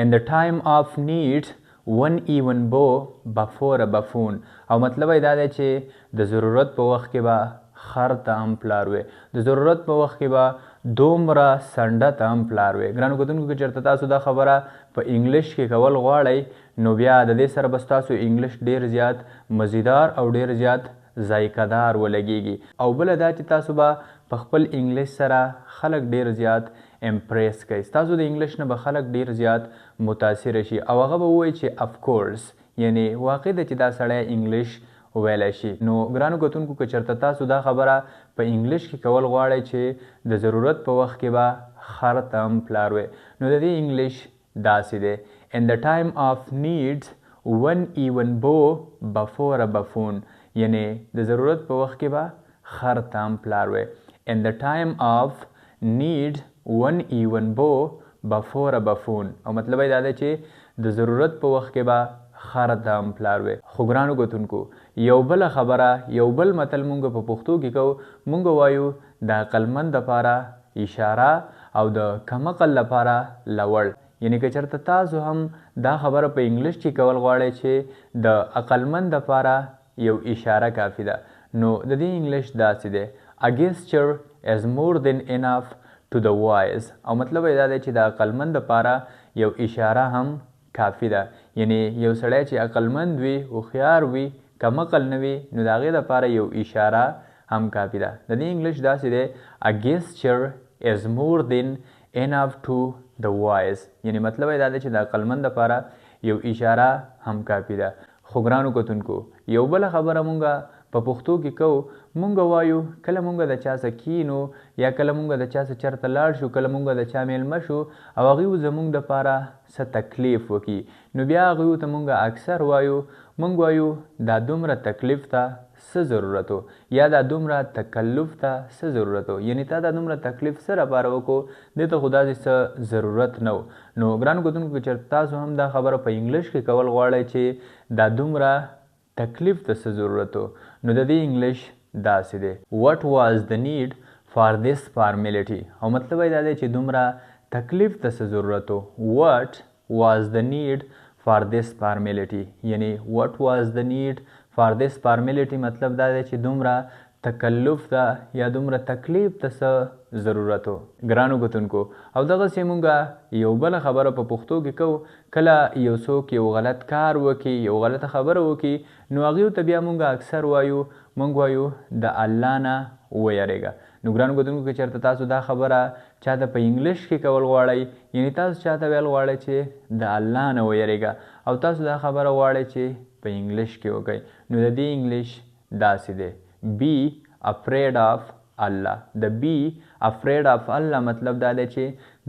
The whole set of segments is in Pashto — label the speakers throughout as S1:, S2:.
S1: in the time of need one even bow before a buffoon. او مطلب دا دی چې د ضرورت په وخت کې به خر ته هم پلار وي، د ضرورت په وخت کې به دومره سنډه ته هم پلار وي. ګرانو کتونکو که چېرته تاسو دا خبره په انګلیش کې کول غواړئ نو بیا د دې سره به ستاسو انګلیش ډېر زیات مزیدار او ډېر زیات ذایقه دار ولګیږي. او بله دا چې تاسو به په خپل انګلیش سره خلک ډېر زیات امپریس کوي، ستاسو د انګلیش نه به خلک ډېر زیات متاثره شي او هغه به ووایي چې اف کورس، یعنی واقع ده چې دا سړی انګلیش ویلی شي. نو ګرانو کتونکو که چېرته تاسو دا خبره په انګلیش کې کول غواړئ چې د ضرورت په وخت کې به خر ته هم پلار وی، نو د دې انګلیش داسې دی in the time of need one even bow before a buffoon، یعنی د ضرورت په وخت کې به خر ته هم پلار وی. in the time of need one even bow before a buffoon، او مطلب یې دا دی چې د ضرورت په وخت کې به خر ته هم پلار وی. خو ګرانو کتونکو یو بله خبره، یو بل متل مونږ په پښتو کې کوو، مونږ وایو د عقلمند دپاره اشاره او د کمعقل لپاره لوړ. یعنی که چېرته تاسو هم دا خبره په انګلیش کې کول غواړئ چې د عقلمند دپاره یو اشاره کافي ده، نو د دې انګلیش داسې دی a gesture is more than enough to the wise، او مطلب یې دا دی چې د عقلمند دپاره یو اشاره هم کافي ده. یعنی یو سړی چې عقلمند وي، هوښیار وي، کمعقل نه وي، نو د هغې دپاره یو اشاره هم کافي ده. د دې انګلیش داسې دی a gesture is more than enough to the wise، یعنی مطلب یې دا دی چې د عقلمند دپاره یو اشاره هم کافي ده. خو ګرانو کتونکو یو بله خبره مونږ په پښتو کې کوو، مونږ وایو کله مونږ د چا سره کینو یا کله مونږ د چا سره چېرته لاړ شو، کله مونږ د چا میلمه شو او هغوی زمونږ دپاره څه تکلیف وکړي، نو بیا هغوی ته مونږ اکثر وایو، مونږ وایو دا دومره تکلیف ته څه ضرورت و، یا دا دومره تکلف ته څه ضرورت و، یعنی تا دا دومره تکلیف څه رپاره وکړو، دې ته خو داسې څه ضرورت نه و. نو ګرانو کتونکو که چېرته تاسو هم دا خبره په انګلیش کې کول غواړئ چې دا دومره تکلیف ته څه ضرورت و، نو د دې انګلیش داسې دی what was the need for this formality، او مطلب یې دا دی چې دومره تکلیف ته څه ضرورت و. what was the need for this formality، یعنی what was the need for this formality مطلب دا دی چې دومره تکلف ته یا دومره تکلیف ته څه ضرورت و. ګرانو کتونکو او دغسې مونږ یو بله خبره په پښتو کې کوو، کله یو څوک یو غلط کار وکړي، یو غلطه خبره وکړي، نو هغوی ته بیا مونږ اکثر وایو، مونږ وایو د الله نه ویریږه. نو ګرانو کتونکو که چېرته تاسو دا خبره چاته په انګلیش کې کول غواړئ، یعنی تاسو چاته ویل غواړئ چې د الله نه ویریږه او تاسو دا خبره غواړئ چې په انګلیش کې وکړئ، نو د دې انګلیش داسې دی be afraid of Allah. د be afraid of Allah مطلب دا دی چې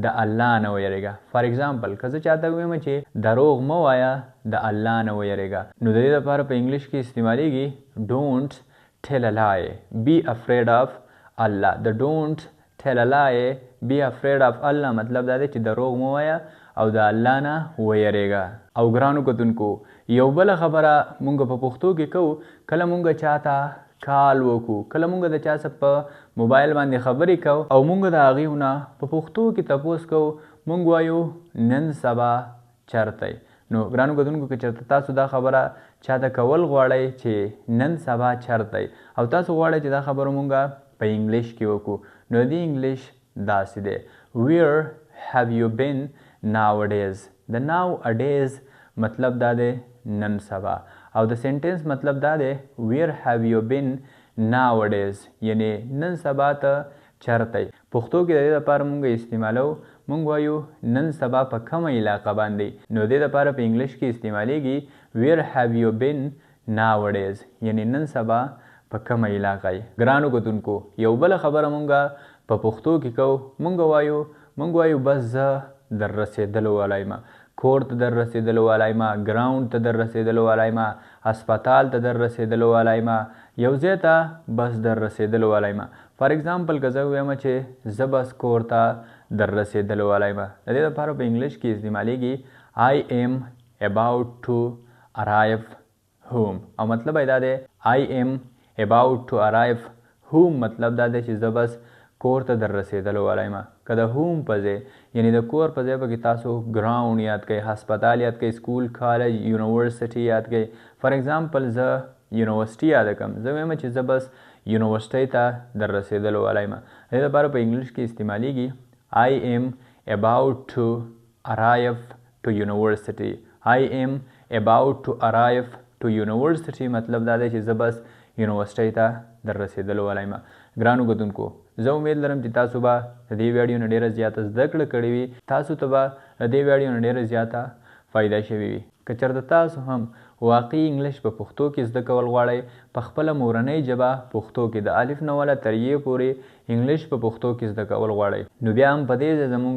S1: د الله نه ویریږه. فار ایگزامپل که زه چاته ویم چې دروغ مه وایه، د الله نه ویریږه، نو د دې لپاره په انګلیش کې استعمالیږي don't tell a lie، be afraid of Allah. د don't tell a lie، be afraid of Allah مطلب دا دی چې دروغ مه وایه او د الله نه ویریږه. او ګرانو کتونکو یو بله خبره مونږ په پښتو کې کوو، کله مونږ چاته کال وکړو، کله مونږ د چا سره په موبایل باندې خبرې کوو او مونږ د هغې نه په پښتو کې تپوس کوو، مونږ وایو نن سبا چرته یې. نو ګرانو کتونکو که چېرته تاسو دا خبره چاته کول غواړئ چې نن سبا چرته یې او تاسو غواړئ چې دا خبره مونږ په انګلیش کې وکړو، نو د انګلیش داسې دی where have you been nowadays. د nowadays مطلب دا دی نن سبا، او د سنټنس مطلب دا دی where have you been nowadays، یعنی نن سبا ته چرته یې. پښتو کې د دې لپاره مونږ استعمالو، مونږ وایو نن سبا په کومه علاقه باندې، نو د دې لپاره په انګلیش کې استعمالیږي where have you been nowadays، یعنی نن سبا په کومه علاقه یې. ګرانو کتونکو یو بله خبره مونږ په پښتو کې کوو، مونږ وایو بس زه در رسېدلو والی یم، کور ته در رسېدلو والی یم، ګراوند ته در رسېدلو والی یم، هسپتال ته در رسېدلو والی یم، یو ځای ته بس در رسېدلو والی یم. فار ایگزامپل که زه ویم چې زه بس کور ته در رسېدلو والی یم، د دې لپاره په انګلیش کې استعمالیږي I am about to arrive home، او مطلب یې دا دی I am about to arrive home مطلب دا دی چې زه بس کور ته در رسېدلو والی یم. که د هوم په ځای یعنی د کور په ځای پکې تاسو ګراوند یاد کړئ، هسپتال یاد کړئ، سکول، کالج، یونیورسټي یاد کړئ. فار ایگزامپل زه یونیورسټي یاد کړم، زه وایم چې زه بس یونیورسټۍ ته در رسېدلو والی یم. د دې لپاره په انګلیش کې استعمالیږي I am about to arrive to university. I am about to arrive to university مطلب دا دی چې زه بس یونیورسټۍ ته در رسېدلو والی یم. ګرانو کتونکو، زه امید لرم چې تاسو به د دې ویډیو نه ډېره زیاته زده کړه کړې وي، تاسو ته به د دې ویډیو نه ډېره زیاته فایده شوې وي. که چېرته تاسو هم واقعي انګلیش په پښتو کې زده کول غواړئ، په خپله مورنۍ ژبه پښتو کې د الف نه وله تر ی پورې انګلیش په پښتو کې زده کول غواړئ، نو بیا هم په دې ځای زموږ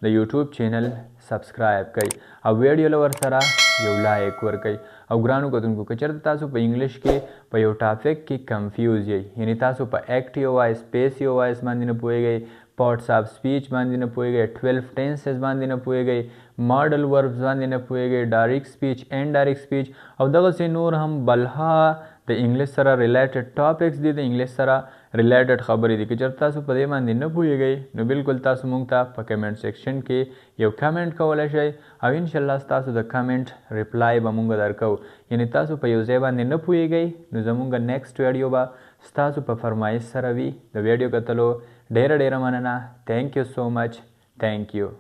S1: د یوټیوب چینل سبسکرایب کړئ او ویډیو له ورسره یو لایک ورکړئ. او ګرانو کتونکو، که چېرته تاسو په انګلیش کې په یو ټاپک کې کنفیوز یئ، یعنی تاسو په ایکټیو وایس، پیسیو وایس باندې نه پوهیږئ، پارټس آف سپیچ باندې نه پوهیږئ، 12 ټینسز باندې نه پوهیږئ، ماډل وربز باندې نه پوهیږئ، ډایرکټ سپیچ، انډایرکټ سپیچ او دغسې نور هم بلها د انګلیش سره ریلیټډ ټاپکس دي، د انګلیش سره ریلیټډ خبرې دي. که چېرته تاسو په دې باندې نه پوهیږئ نو بالکل تاسو موږ ته په کمنټ سیکشن کې یو کمنټ کولی شئ او انشاءالله ستاسو د کمنټ ریپلای به موږ درکو. یعنی تاسو په یو ځای باندې نه پوهیږئ نو زموږ نیکسټ ویډیو به ستاسو په فرمایش سره وي. د ویډیو کتلو ډېره مننه. تھینک یو سو مچ. تھینک یو.